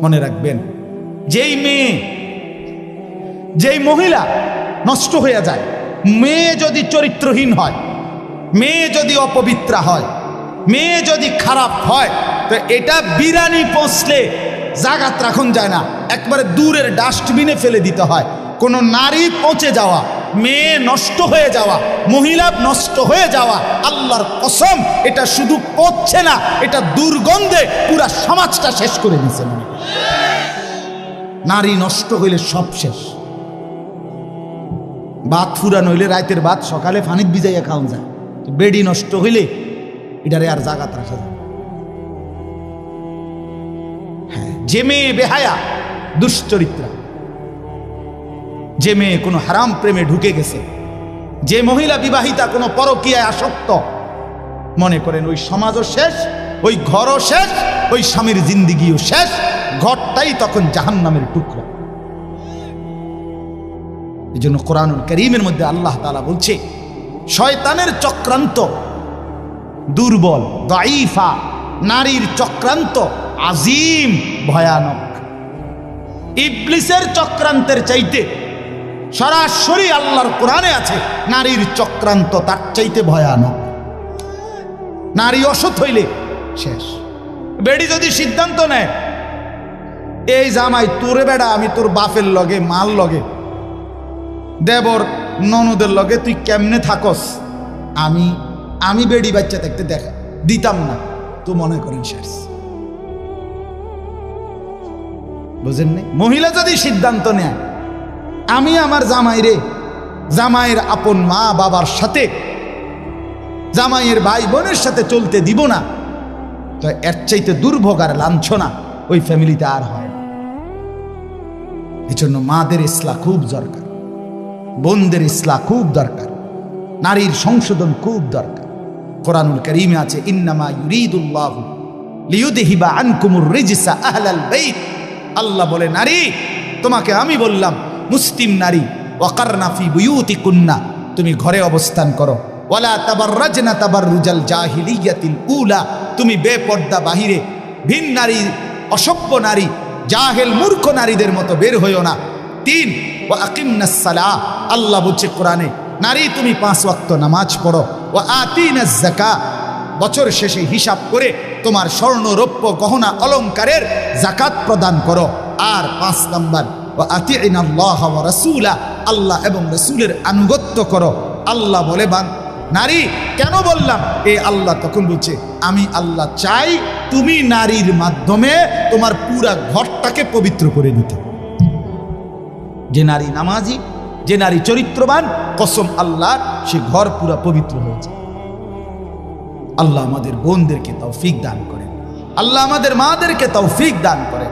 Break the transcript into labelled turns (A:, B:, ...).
A: মনে রাখবেন, যেই মেয়ে, যেই মহিলা নষ্ট হয়ে যায়, মেয়ে যদি চরিত্রহীন হয়, মেয়ে যদি অপবিত্রা হয়, মেয়ে যদি খারাপ হয়, তো এটা বিরানি পৌঁছলে জাগাত রাখন যায় না, একবারে দূরের ডাস্টবিনে ফেলে দিতে হয়। কোনো নারী পৌঁছে যাওয়া, মেয়ে নষ্ট হয়ে যাওয়া, মহিলা নষ্ট হয়ে যাওয়া, আল্লাহর কসম এটা শুধু পচছে না, এটা দুর্গন্ধে পুরা সমাজটা শেষ করে দিচ্ছে। নারী নষ্ট হইলে সব শেষ। ভাত ফুরান হইলে রাতের ভাত সকালে পানিত ভিজাইয়া খাওয়া যায়, বেডি নষ্ট হইলে এটারে আর জাগাত রাখা যায়। হ্যাঁ, যে মেয়ে বেহায়া দুশ্চরিত্রা, যে মেয়ে কোনো হারাম প্রেমে ঢুকে গেছে, যে মহিলা বিবাহিতা কোনো পরকীয়ায় আসক্ত, মনে করেন ওই সমাজও শেষ, ওই ঘরও শেষ, ওই স্বামীর জিন্দিগিও শেষ, ঘরটাই তখন জাহান্নামের টুকরা। এই জন্য কোরআনুল কারীমের মধ্যে আল্লাহ তাআলা বলছে, শয়তানের চক্রান্ত দুর্বল, দাঈফা, নারীর চক্রান্ত আজিম, ভয়ানক। ইবলিসের চক্রান্তের চাইতে সরাসরি আল্লাহর কোরআনে আছে নারীর চক্রান্ত তার চাইতে ভয়ানক। নারী অসৎ হইলে শেষ। বেডি যদি সিদ্ধান্ত নেয়, এই জামাই তোরে বেড়া আমি তোর বাপের লগে, মাল লগে, দেবর ননদের লগে তুই কেমনে থাকস, আমি বেডি বাচ্চা দেখতে দেখা দিতাম না, তো মনে করেন শেষ। বুঝেন নাই? মহিলা যদি সিদ্ধান্ত নেয় আমি আমার জামাইরে, জামাইয়ের আপন মা বাবার সাথে, জামাইয়ের ভাই বোনের সাথে চলতে দিব না, তো এর চাইতে দুর্ভোগ আর লাঞ্ছনা ওই ফ্যামিলিতে আর হয়। এই জন্য মাদের ইসলাহ খুব দরকার, বোনদের ইসলাহ খুব দরকার, নারীর সংশোধন খুব দরকার। কোরআনুল কারীমে আছে, ইন্নামা ইউরিদুল্লাহু লিইউযহিবা আনকুমুর রিজসা আহলাল বাইত। আল্লাহ বলে, নারী তোমাকে আমি বললাম, মুসলিম নারী, ওয়াকারনা ফি বুয়ুতিকুন্না, তুমি ঘরে অবস্থান করো, ওয়ালা তাবাররাজনা তাবাররুজাল জাহিলিয়াতিল উলা, তুমি বেপর্দা বাহিরে ভিন নারী, অসভ্য নারী, জাহেল মূর্খ নারীদের মতো বের হইও না। 3, ওয়া আকিমনাস সালাহ, আল্লাহ বলছে কোরআনে, নারী তুমি 5 ওয়াক্ত নামাজ পড়ো, ওয়া আতিনাজ যাকাত, বছর শেষে হিসাব করে তোমার স্বর্ণ রৌপ্য গহনা অলংকারের যাকাত প্রদান করো। আর 5 নাম্বার, ওয়া আতিইনাল্লাহ ওয়া রাসূলা, আল্লাহ এবং রাসূলের আনুগত্য করো। আল্লাহ বলে, নারী কেন বললাম? এ আল্লাহ তখন বলছে, আমি আল্লাহ চাই তুমি নারীর মাধ্যমে তোমার পুরা ঘরটাকে পবিত্র করে নিতে। যে নারী নামাজি, যে নারী চরিত্রবান, কসম আল্লাহ, সে ঘর পুরা পবিত্র হয়ে যায়। আল্লাহ আমাদের বোনদেরকে তৌফিক দান করেন, আল্লাহ আমাদের মাদেরকে তৌফিক দান করেন।